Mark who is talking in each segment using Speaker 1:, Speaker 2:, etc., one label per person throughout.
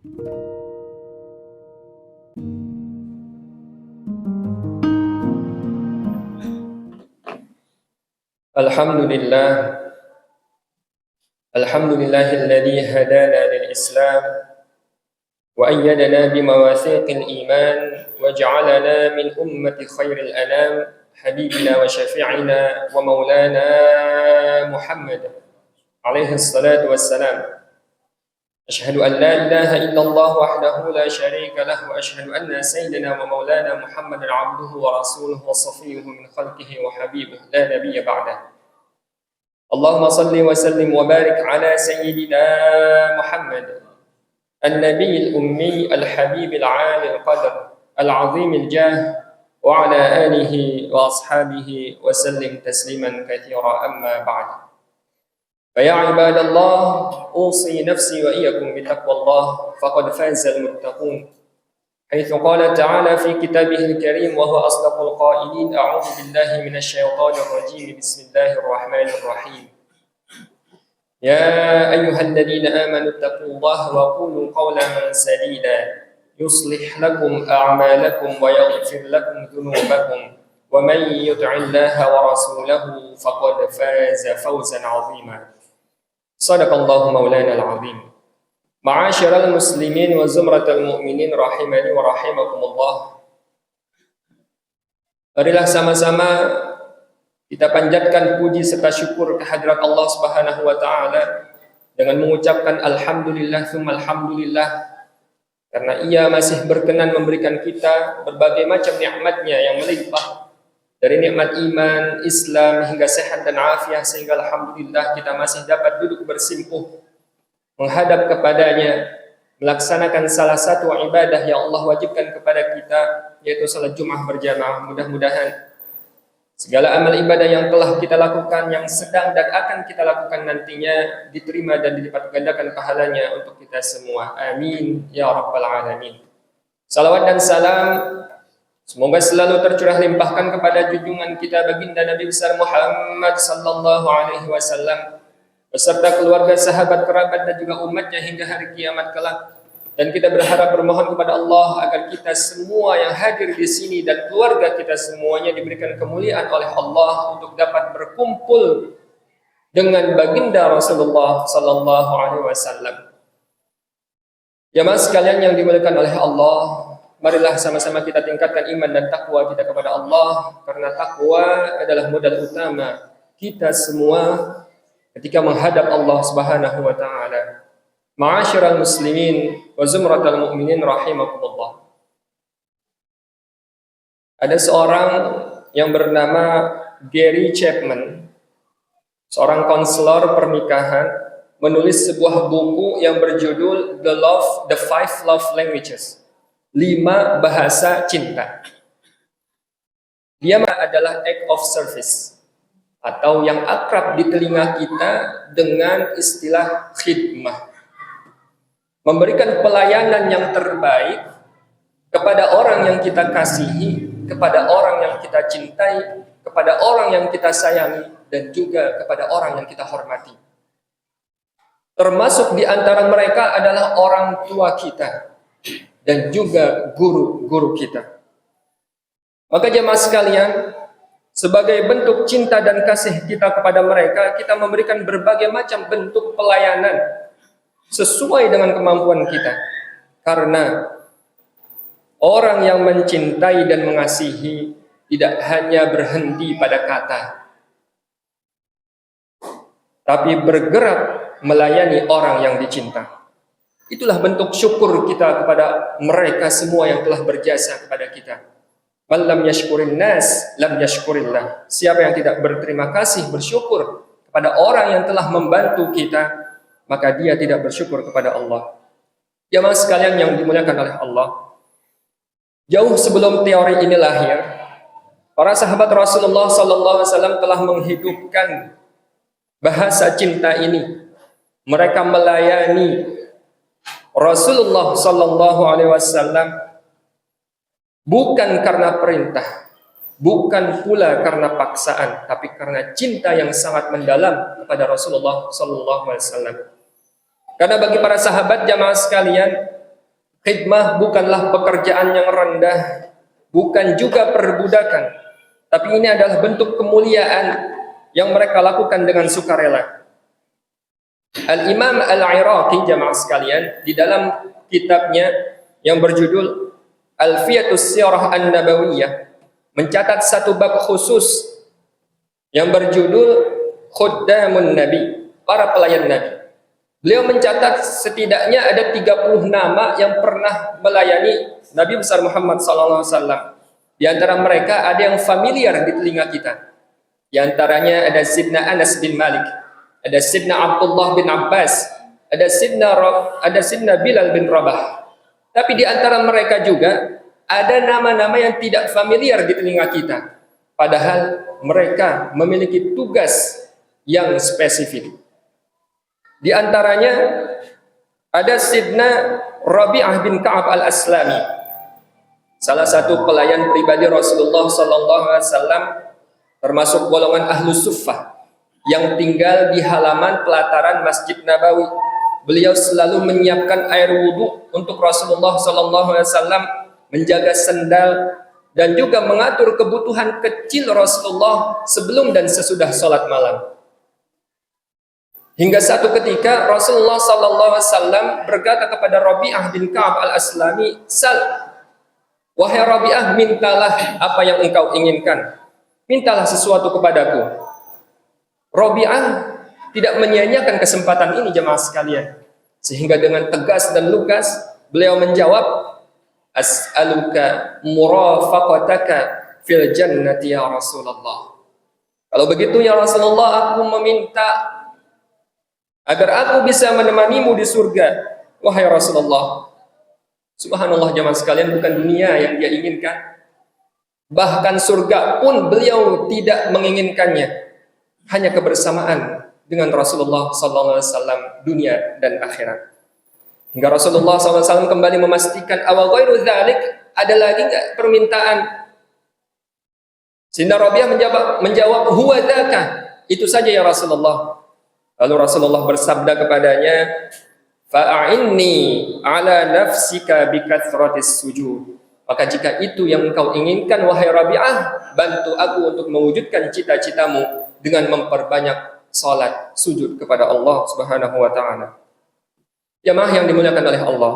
Speaker 1: Alhamdulillah, alhamdulillahilladzi hadana lil Islam wa ayyadana bimawathiqil iman wa ja'alana min ummati khairil anam habibina wa syafi'ina wa maulana Muhammad alaihi salatu wassalam. Ashhadu an la ilaha illallah wahdahu la syarika lah wa ashhadu anna sayyidina wa maulana Muhammadan abduhu wa rasuluhu wa safiyyuhu min khalqihi wa habibuhu la nabiyya ba'dah. Allahumma salli wa sallim wa barik ala sayyidina Muhammad النبي الأمي الحبيب العالي القدر العظيم الجاه وعلى آله وأصحابه وسلم تسليما كثيرا أما بعد فيا عباد الله أوصي نفسي وإياكم بتقوى الله فقد فاز المتقون حيث قال تعالى في كتابه الكريم وهو أصدق القائلين أعوذ بالله من الشيطان الرجيم بسم الله الرحمن الرحيم يا أيها الذين آمنوا اتقوا الله وقولوا قولا سديدا يصلح لكم أعمالكم ويغفر لكم ذنوبكم ومن يطع الله ورسوله فقد فاز فوزا عظيما صدق الله مولانا العظيم معاشر المسلمين وزمرة المؤمنين rahimani wa rahimakumullah. Marilah sama-sama kita panjatkan puji serta syukur kehadirat Allah Subhanahu wa taala dengan mengucapkan alhamdulillah tsumma alhamdulillah karena Ia masih berkenan memberikan kita berbagai macam nikmat-Nya yang melimpah dari nikmat iman, Islam hingga sehat dan afiat sehingga alhamdulillah kita masih dapat duduk bersimpuh menghadap kepadanya melaksanakan salah satu ibadah yang Allah wajibkan kepada kita yaitu salat Jumat berjamaah. Mudah-mudahan segala amal ibadah yang telah kita lakukan, yang sedang dan akan kita lakukan nantinya diterima dan dilipat gandakan pahalanya untuk kita semua. Amin ya rabbal alamin. Salawat dan salam semoga selalu tercurah limpahkan kepada junjungan kita baginda Nabi besar Muhammad sallallahu alaihi wasallam beserta keluarga, sahabat, kerabat dan juga umatnya hingga hari kiamat kelak. Dan kita berharap bermohon kepada Allah agar kita semua yang hadir di sini dan keluarga kita semuanya diberikan kemuliaan oleh Allah untuk dapat berkumpul dengan baginda Rasulullah sallallahu alaihi wasallam. Jamaah sekalian yang dimuliakan oleh Allah, marilah sama-sama kita tingkatkan iman dan takwa kita kepada Allah karena takwa adalah modal utama kita semua ketika menghadap Allah Subhanahu wa taala. Ma'asyiral muslimin wa zumratal mu'minin rahimakumullah. Ada seorang yang bernama Gary Chapman, seorang konselor pernikahan, menulis sebuah buku yang berjudul The Five Love Languages, 5 bahasa cinta. Dia adalah act of service atau yang akrab di telinga kita dengan istilah khidmah. Memberikan pelayanan yang terbaik kepada orang yang kita kasihi, kepada orang yang kita cintai, kepada orang yang kita sayangi, dan juga kepada orang yang kita hormati. Termasuk di antara mereka adalah orang tua kita dan juga guru-guru kita. Maka jemaah sekalian, sebagai bentuk cinta dan kasih kita kepada mereka, kita memberikan berbagai macam bentuk pelayanan sesuai dengan kemampuan kita. Karena orang yang mencintai dan mengasihi tidak hanya berhenti pada kata, tapi bergerak melayani orang yang dicinta. Itulah bentuk syukur kita kepada mereka semua yang telah berjasa kepada kita. Man lam yashkurin nas lam yashkurillah. Siapa yang tidak berterima kasih, bersyukur kepada orang yang telah membantu kita, maka dia tidak bersyukur kepada Allah. Jamaah sekalian yang dimuliakan oleh Allah, jauh sebelum teori ini lahir, para sahabat Rasulullah sallallahu alaihi wasallam telah menghidupkan bahasa cinta ini. Mereka melayani Rasulullah sallallahu alaihi wasallam bukan karena perintah, bukan pula karena paksaan, tapi karena cinta yang sangat mendalam kepada Rasulullah sallallahu alaihi wasallam. Karena bagi para sahabat jamaah sekalian, Khidmah bukanlah pekerjaan yang rendah, bukan juga perbudakan, tapi ini adalah bentuk kemuliaan yang mereka lakukan dengan sukarela. Al-Imam Al-Iraqi, jamaah sekalian, di dalam kitabnya yang berjudul Alfiyatus Sirah An-Nabawiyah mencatat satu bab khusus yang berjudul Khuddamun Nabi, para pelayan Nabi. Beliau mencatat setidaknya ada 30 nama yang pernah melayani Nabi besar Muhammad SAW. Di antara mereka ada yang familiar di telinga kita. Di antaranya ada Sidna Anas bin Malik, ada Sidna Abdullah bin Abbas, ada Sidna Bilal bin Rabah. Tapi di antara mereka juga ada nama-nama yang tidak familiar di telinga kita. Padahal mereka memiliki tugas yang spesifik. Di antaranya ada Sidna Rabi'ah bin Ka'ab al-Aslami, salah satu pelayan pribadi Rasulullah SAW, termasuk golongan Ahlus Suffah yang tinggal di halaman pelataran Masjid Nabawi. Beliau selalu menyiapkan air wudhu untuk Rasulullah SAW, menjaga sendal, dan juga mengatur kebutuhan kecil Rasulullah sebelum dan sesudah sholat malam. Hingga satu ketika Rasulullah SAW berkata kepada Rabi'ah bin Ka'ab al-Aslami, "Sal, wahai Rabi'ah, mintalah apa yang engkau inginkan. Mintalah sesuatu kepadaku." Rabi'ah tidak menyia-nyiakan kesempatan ini, jemaah sekalian. Sehingga dengan tegas dan lugas beliau menjawab, "As'aluka murafaqataka fil jannati ya Rasulullah." Kalau begitu ya Rasulullah, aku meminta agar aku bisa menemanimu di surga, wahai Rasulullah. Subhanallah, jemaah sekalian, bukan dunia yang dia inginkan. Bahkan surga pun beliau tidak menginginkannya. Hanya kebersamaan dengan Rasulullah SAW, dunia dan akhirat. Hingga Rasulullah SAW kembali memastikan, "Awa ghairu dzalik, ada lagi enggak permintaan?" Sidna Rabi'ah menjawab, "Huwa dzaka." Itu saja ya Rasulullah. Lalu Rasulullah bersabda kepadanya, "Fa'inni ala nafsika bikathratis sujud." Maka jika itu yang engkau inginkan, wahai Rabi'ah, bantu aku untuk mewujudkan cita-citamu dengan memperbanyak salat sujud kepada Allah Subhanahu wa taala. Jamaah yang dimuliakan oleh Allah,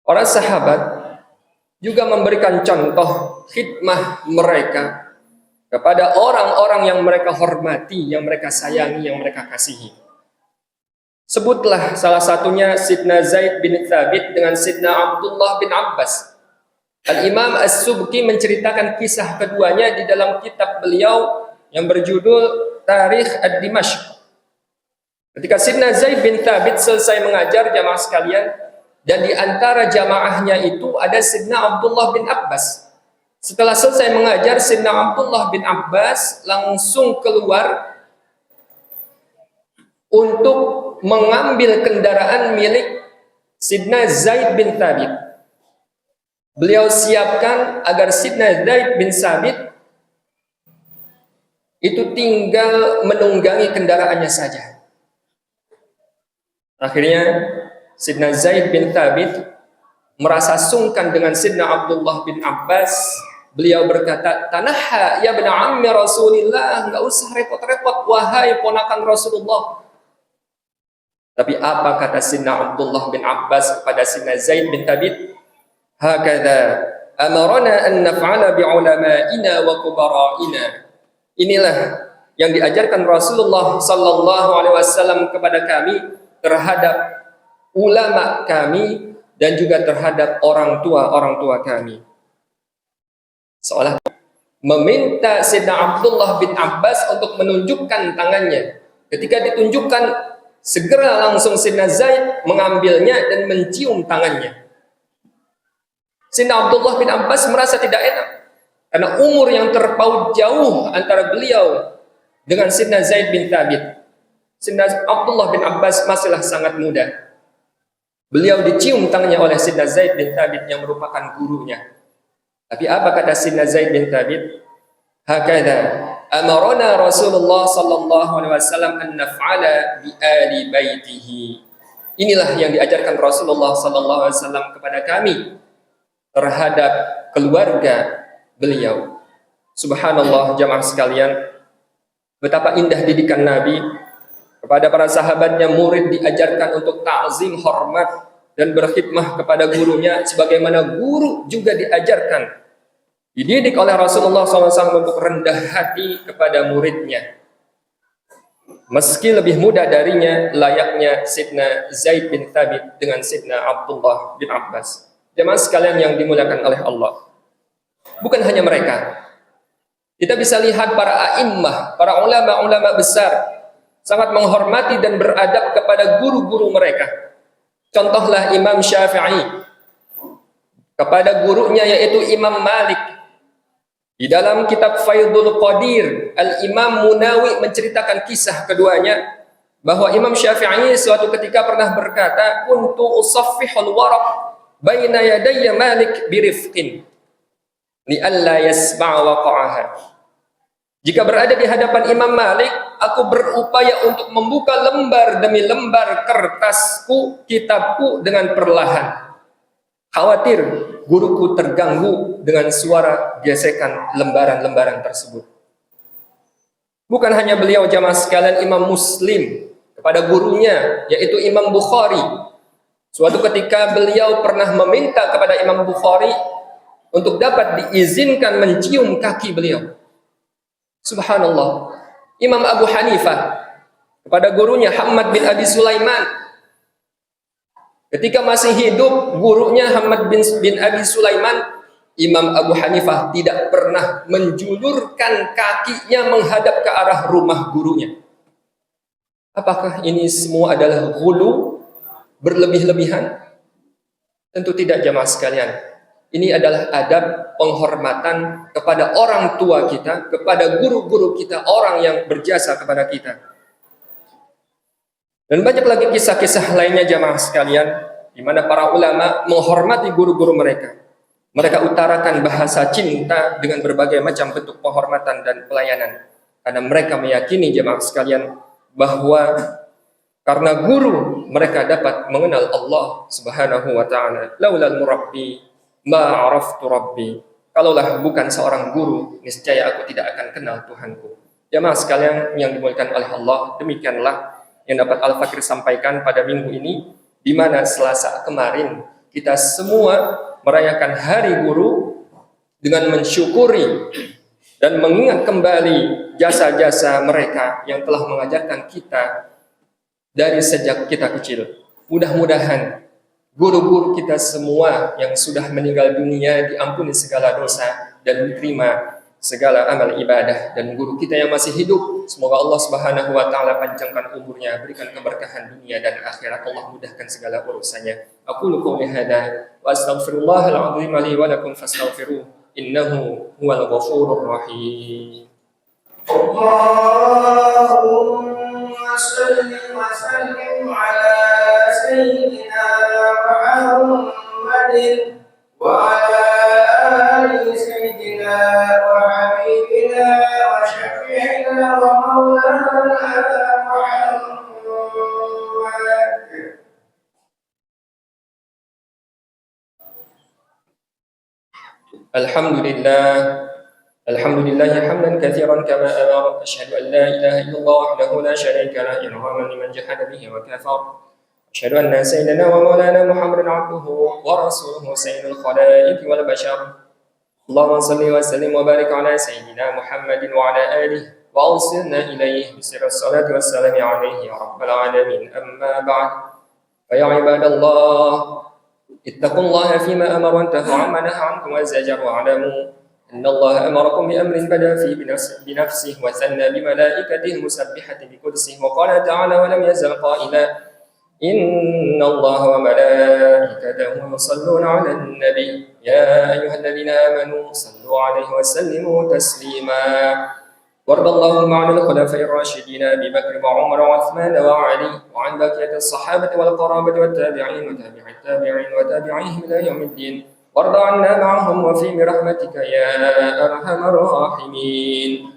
Speaker 1: para sahabat juga memberikan contoh khidmah mereka kepada orang-orang yang mereka hormati, yang mereka sayangi, yang mereka kasihi. Sebutlah salah satunya Sidna Zaid bin Thabit dengan Sidna Abdullah bin Abbas. Al-Imam As-Subki menceritakan kisah keduanya di dalam kitab beliau yang berjudul Tarikh Ad-Dimashq. Ketika Sidna Zaid bin Thabit selesai mengajar, jamaah sekalian, dan di antara jamaahnya itu ada Sidna Abdullah bin Abbas. Setelah selesai mengajar, Sidna Abdullah bin Abbas langsung keluar untuk mengambil kendaraan milik Sidna Zaid bin Thabit. Beliau siapkan agar Sidna Zaid bin Thabit itu tinggal menunggangi kendaraannya saja. Akhirnya Sidna Zaid bin Thabit merasa sungkan dengan Sidna Abdullah bin Abbas. Beliau berkata, "Tanaha ya bin ammi Rasulillah, enggak usah repot-repot wahai ponakan Rasulullah." Tapi apa kata Sidna Abdullah bin Abbas kepada Sidna Zaid bin Thabit? "Hakadha amarana an naf'ala bi ulama'ina wa kubara'ina." Inilah yang diajarkan Rasulullah sallallahu alaihi wasallam kepada kami terhadap ulama kami dan juga terhadap orang tua kami. Seolah meminta Sidna Abdullah bin Abbas untuk menunjukkan tangannya. Ketika ditunjukkan, segera langsung Sidna Zaid mengambilnya dan mencium tangannya. Sidna Abdullah bin Abbas merasa tidak enak karena umur yang terpaut jauh antara beliau dengan Sidna Zaid bin Thabit. Sidna Abdullah bin Abbas masihlah sangat muda. Beliau dicium tangannya oleh Sidna Zaid bin Thabit yang merupakan gurunya. Tapi apa kata Sidna Zaid bin Thabit? "Hakadha amarana Rasulullah sallallahu alaihi wasallam an naf'ala bi ali baitihi." Inilah yang diajarkan Rasulullah SAW kepada kami terhadap keluarga beliau. Subhanallah jamaah sekalian, betapa indah didikan Nabi kepada para sahabatnya. Murid diajarkan untuk ta'zim, hormat dan berkhidmah kepada gurunya, sebagaimana guru juga dididik oleh Rasulullah SAW untuk rendah hati kepada muridnya. Meski lebih muda darinya, layaknya Sidna Zaid bin Thabit dengan Sidna Abdullah bin Abbas. Jemaah sekalian yang dimuliakan oleh Allah, bukan hanya mereka. Kita bisa lihat para a'immah, para ulama-ulama besar sangat menghormati dan beradab kepada guru-guru mereka. Contohlah Imam Syafi'i kepada gurunya yaitu Imam Malik. Di dalam kitab Faidul Qadir, Al-Imam Munawi menceritakan kisah keduanya, bahwa Imam Syafi'i suatu ketika pernah berkata, "Kuntu usaffihul waraq baina yadayya Malik birifqin li'alla yasma'a waqa'aha." Jika berada di hadapan Imam Malik, aku berupaya untuk membuka lembar demi lembar kertasku, kitabku dengan perlahan. Khawatir guruku terganggu dengan suara gesekan lembaran-lembaran tersebut. Bukan hanya beliau jamaah sekalian, Imam Muslim kepada gurunya yaitu Imam Bukhari. Suatu ketika beliau pernah meminta kepada Imam Bukhari untuk dapat diizinkan mencium kaki beliau. Subhanallah. Imam Abu Hanifah kepada gurunya Hamad bin Abi Sulaiman. Ketika masih hidup gurunya Hamad bin Abi Sulaiman, Imam Abu Hanifah tidak pernah menjulurkan kakinya menghadap ke arah rumah gurunya. Apakah ini semua adalah ghulu, berlebih-lebihan? Tentu tidak jamaah sekalian. Ini adalah adab penghormatan kepada orang tua kita, kepada guru-guru kita, orang yang berjasa kepada kita. Dan banyak lagi kisah-kisah lainnya jamaah sekalian, di mana para ulama menghormati guru-guru mereka. Mereka utarakan bahasa cinta dengan berbagai macam bentuk penghormatan dan pelayanan. Karena mereka meyakini jamaah sekalian bahwa karena guru mereka dapat mengenal Allah Subhanahu wa taala. Laulal murabbi ma araftu rabbi. Kalaulah bukan seorang guru, niscaya aku tidak akan kenal Tuhanku. Jamaah sekalian yang dimuliakan oleh Allah, demikianlah yang dapat Al-Fakir sampaikan pada minggu ini, di mana Selasa kemarin kita semua merayakan Hari Guru dengan mensyukuri dan mengingat kembali jasa-jasa mereka yang telah mengajarkan kita dari sejak kita kecil. Mudah-mudahan guru-guru kita semua yang sudah meninggal dunia diampuni segala dosa dan diterima segala amal ibadah, dan guru kita yang masih hidup semoga Allah Subhanahu wa taala panjangkan umurnya, berikan keberkahan dunia dan akhirat, Allah mudahkan segala urusannya. Aqulu qouli hadza wa astaghfirullahal azim li wa lakum fastaghfiruh innahu huwal ghafurur rahim.
Speaker 2: Allahumma shalli wa sallim ala sayyidina Muhammadin wa ala ali sayyidina wa habibina wa syafi'ina wa maulana Muhammad.
Speaker 1: Alhamdulillah hamdan katsiran kama amara. Asyhadu an la ilaha illallah wahdahu la syarika lah irhaman liman jahada bihi wa kafar. Asyhadu anna sayyidana wa maulana Muhammadan abduhu wa rasuluhu sayyidul khalaiqi wal bashar. Allahumma salli wa sallim wa barik ala sayyidina Muhammadin wa ala alihi wa awsilna ilayhi bisirri salati wassalamu alaihi ya rabbal alamin. Amma ba'd. Fa ya ibadallah, ittaqullaha fima amara wa antahu amma nahaa ankum wa zajar wa alamu أن الله أمركم بأمر بدأ فيه بنفسه وثنى بملائكته المسبحة بقدسه وقال تعالى ولم يزل قائلا إن الله وملائكته يصلون على النبي يا أيها الذين آمنوا صلوا عليه وسلموا تسليما وارض اللهم عن الخلفاء الراشدين أبي بكر وعمر وعثمان وعلي وعن بقية الصحابة والقرابة والتابعين وتابع التابعين وتابعيهم إلى يوم الدين وارض عنا معهم وفي برحمتك يا أرحم الراحمين.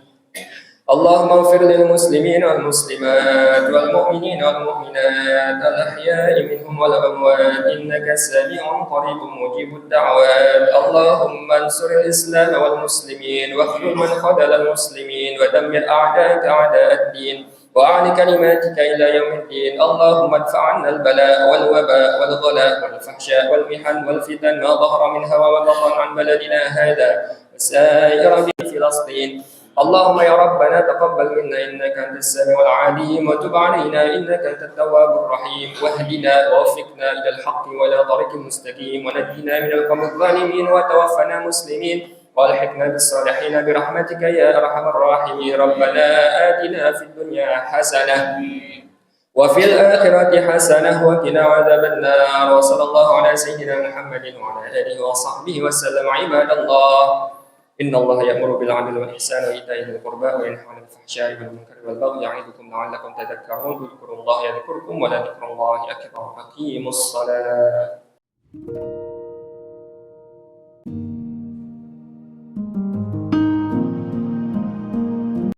Speaker 1: اللهم اغفر للمسلمين والمسلمات والمؤمنين والمؤمنات الأحياء منهم والأموات إنك سميع قريب مجيب الدعوات. اللهم انصر الإسلام والمسلمين واخذل من خذل المسلمين ودمر أعداءك أعداء الدين وأعل كلماتك إلى يوم الدين. اللهم ادفع عنا البلاء والوباء والغلاء والفحشاء والمحن والفتن ما ظهر منها وما بطن عن بلدنا هذا وسائر بلاد فلسطين. اللهم يا ربنا تقبل منا إنك أنت السميع العليم وتب علينا إنك أنت التواب الرحيم واهدنا ووفقنا إلى الحق وإلى طريق مستقيم ونجنا من القوم الظالمين وتوفنا مسلمين والحقنا بالصالحين برحمتك يا أرحم الراحمين. ربنا آتنا في الدنيا حسنة وفي الآخرة حسنة وقنا عذاب النار. وصلى الله على سيدنا محمد وعلى آله وصحبه وسلم. عباد الله إن الله يأمر بالعدل والإحسان وإيتاء ذي القربى وينهى عن الفحشاء والمنكر والبغي يعظكم لعلكم تذكرون. اذكروا الله يذكركم ولذكر الله أكبر. أقيموا الصلاة.